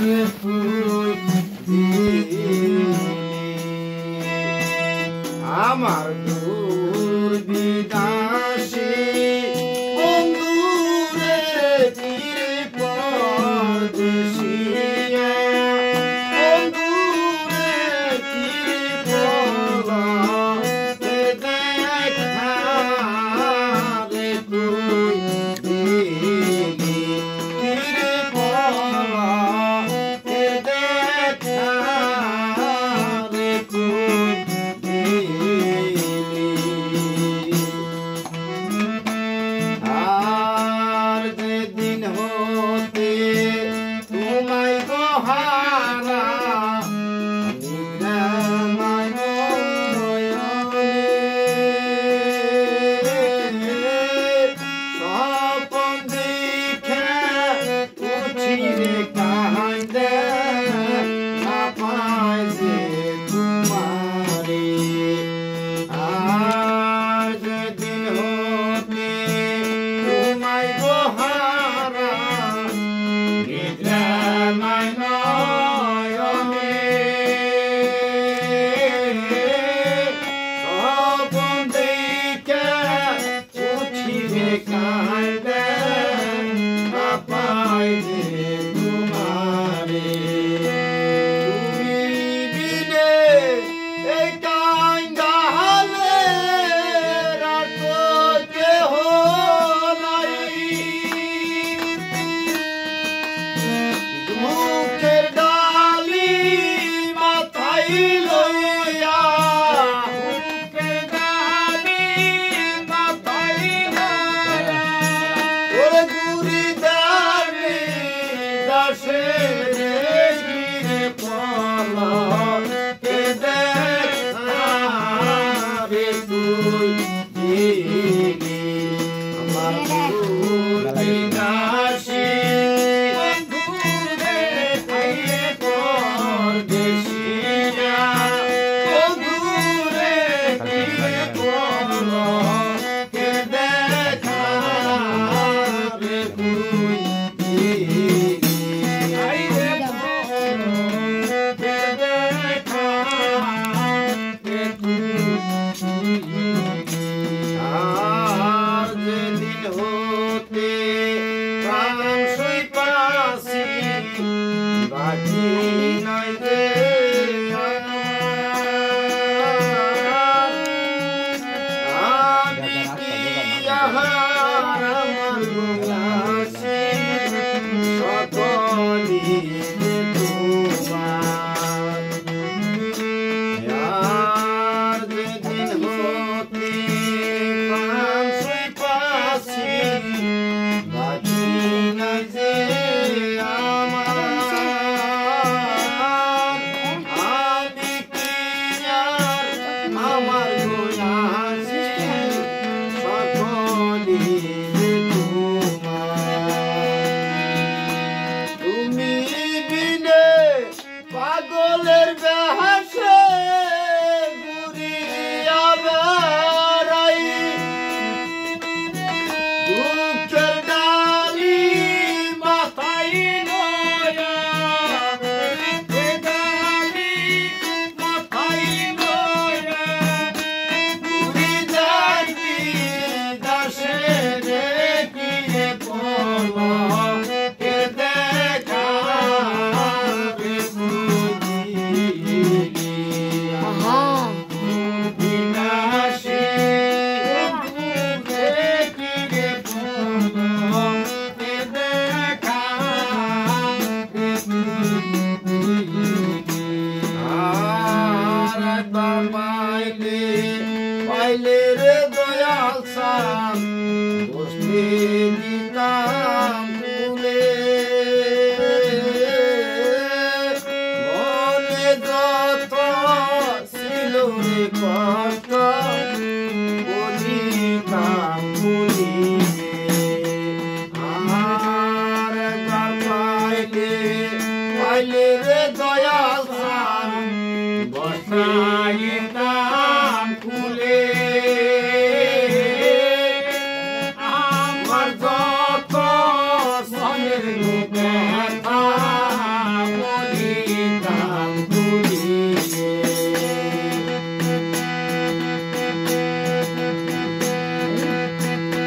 তুই দিলি আমার দূর বিদাসী বন্ধুরে চির পরদেশিয়া বন্ধুরে চির পরতে দেখা রে তুই দিলি চির পরতে দেখা রে তুই দিলি আর যেদিন হতে তোমায় গহারা নিদ্রাময় নয়নে স্বপন দেখে উঠিরে কান্দে না পায় যে তোমারে আর যেদিন হতে তোমায় গহারা নিদ্রাময় নয়নে স্বপন দেখে উঠিরে কান্দে না পায় যে তোমারে তুমি বিনে এই কান্দালে আর তো কেহ নাই মুখের ডালি মাথায় লইয়া মুখের ডালি মাথায় লইয়া ওরে গুরি দাবি দাসে রে গিরে পলক কে দেখা রে তুই দিলি আমার দূর বিনাশী বন্ধুরে চির পরদেশিয়া বন্ধুরে চির পলকে দেখা রে তুই দিলি পলকে দেখা রে তুই দিলি আর যেদিন হতে প্রাণ সইপাছি বাকি নাই রে আমি কি আহার আমার গুলাসি সকলি তোমার আর যেদিন হতে প্রাণ সইপাছি বাকি নাই যে আমার আমি কি আর আমার গুনাসি সকলি তোমার তুমি বিনে পাগলের বেহাসে ঘুরিয়া বেড়াই দুঃখের ডালি মাথায় লইয়া ডালি মাথায় লইয়া ঘুরি যাবি দাসে রে কিরে পলক কে দেখা রে তুই দিলি বিনাশী বন্ধুরে চির পলকে দেখা রে তুই দিলি আর একবার পাইলে রে দয়াল সাম বসতে দিতাম ভুলে মনে যত ছিল রে কষ্ট বলিতাম ভুলিলে আর একবার পাইলে রে দয়াল সাম বসাই